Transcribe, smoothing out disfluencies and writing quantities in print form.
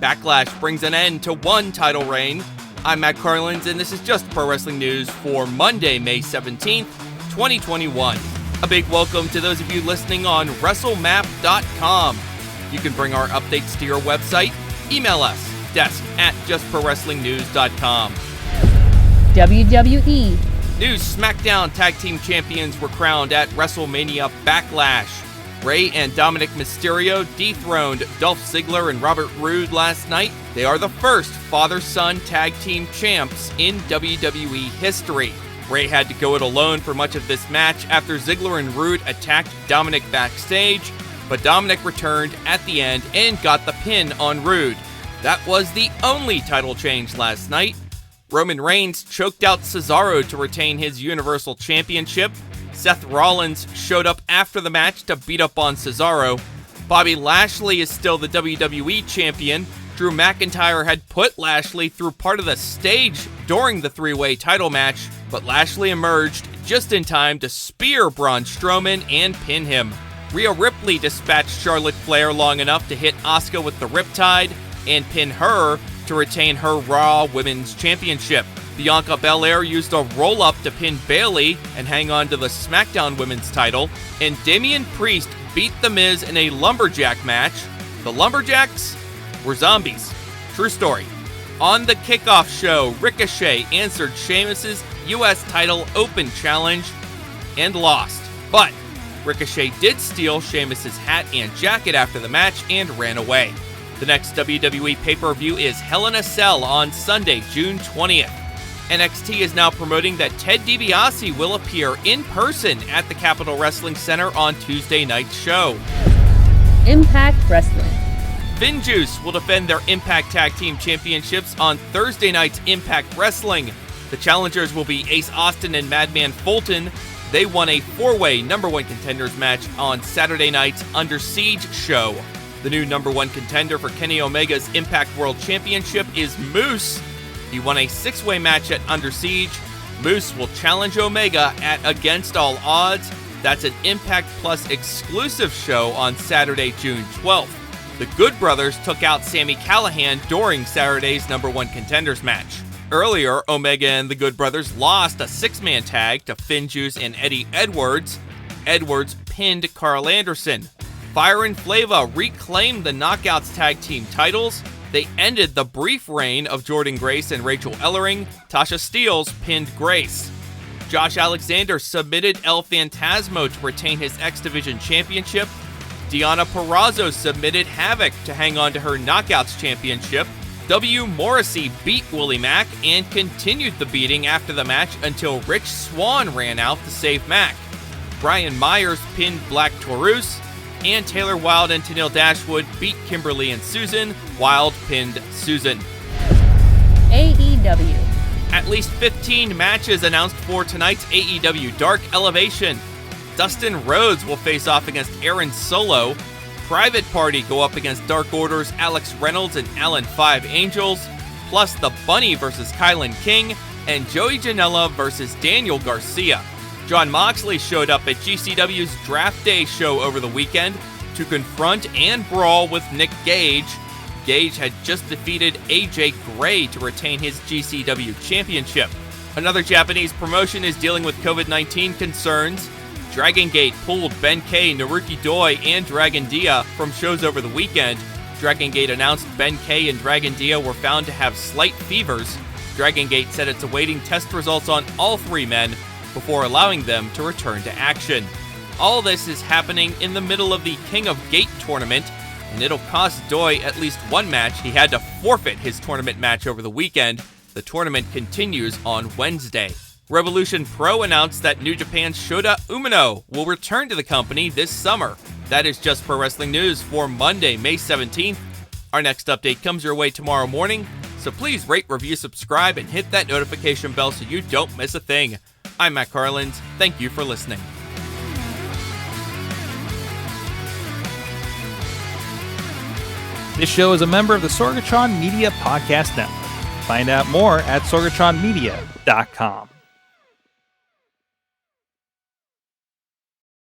Backlash brings an end to one title reign. I'm Matt Carlins, and this is Just Pro Wrestling News for Monday, May 17th, 2021. A big welcome to those of you listening on WrestleMap.com. You can bring our updates to your website. Email us, desk@justprowrestlingnews.com. WWE. New SmackDown Tag Team Champions were crowned at WrestleMania Backlash. Rey and Dominik Mysterio dethroned Dolph Ziggler and Robert Roode last night. They are the first father-son tag team champs in WWE history. Rey had to go it alone for much of this match after Ziggler and Roode attacked Dominik backstage, but Dominik returned at the end and got the pin on Roode. That was the only title change last night. Roman Reigns choked out Cesaro to retain his Universal Championship. Seth Rollins showed up after the match to beat up on Cesaro. Bobby Lashley is still the WWE Champion. Drew McIntyre had put Lashley through part of the stage during the three-way title match, but Lashley emerged just in time to spear Braun Strowman and pin him. Rhea Ripley dispatched Charlotte Flair long enough to hit Asuka with the Riptide and pin her to retain her Raw Women's Championship. Bianca Belair used a roll-up to pin Bayley and hang on to the SmackDown Women's title, and Damian Priest beat The Miz in a lumberjack match. The Lumberjacks were zombies. True story. On the kickoff show, Ricochet answered Sheamus' U.S. title open challenge and lost. But Ricochet did steal Sheamus' hat and jacket after the match and ran away. The next WWE pay-per-view is Hell in a Cell on Sunday, June 20th. NXT is now promoting that Ted DiBiase will appear in person at the Capitol Wrestling Center on Tuesday night's show. Impact Wrestling. FinJuice will defend their Impact Tag Team Championships on Thursday night's Impact Wrestling. The challengers will be Ace Austin and Madman Fulton. They won a four-way number one contenders match on Saturday night's Under Siege show. The new number one contender for Kenny Omega's Impact World Championship is Moose. He won a six-way match at Under Siege. Moose will challenge Omega at Against All Odds. That's an Impact Plus exclusive show on Saturday, June 12th. The Good Brothers took out Sami Callihan during Saturday's number one contenders match. Earlier, Omega and the Good Brothers lost a six-man tag to FinJuice and Eddie Edwards. Edwards pinned Carl Anderson. Fire and Flava reclaimed the Knockouts tag team titles. They ended the brief reign of Jordynne Grace and Rachel Ellering. Tasha Steelz pinned Grace. Josh Alexander submitted El Phantasmo to retain his X Division Championship. Deonna Purrazzo submitted Havoc to hang on to her Knockouts Championship. W. Morrissey beat Willie Mack and continued the beating after the match until Rich Swann ran out to save Mack. Brian Myers pinned Black Taurus. And Taylor Wilde and Tenille Dashwood beat Kimberly and Susan. Wilde pinned Susan. AEW. At least 15 matches announced for tonight's AEW Dark Elevation. Dustin Rhodes will face off against Aaron Solo. Private Party go up against Dark Order's Alex Reynolds and Alan Five Angels. Plus The Bunny versus Kylan King. And Joey Janela versus Daniel Garcia. Jon Moxley showed up at GCW's Draft Day show over the weekend to confront and brawl with Nick Gage. Gage had just defeated AJ Gray to retain his GCW championship. Another Japanese promotion is dealing with COVID-19 concerns. Dragon Gate pulled Ben K, Naruki Doi, and Dragon Dia from shows over the weekend. Dragon Gate announced Ben K and Dragon Dia were found to have slight fevers. Dragon Gate said it's awaiting test results on all three men before allowing them to return to action. All this is happening in the middle of the King of Gate tournament, and it'll cost Doi at least one match. He had to forfeit his tournament match over the weekend. The tournament continues on Wednesday. Revolution Pro announced that New Japan's Shota Umino will return to the company this summer. That is Just Pro Wrestling News for Monday, May 17th. Our next update comes your way tomorrow morning, so please rate, review, subscribe, and hit that notification bell so you don't miss a thing. I'm Matt Carlins. Thank you for listening. This show is a member of the Sorgatron Media Podcast Network. Find out more at sorgatronmedia.com.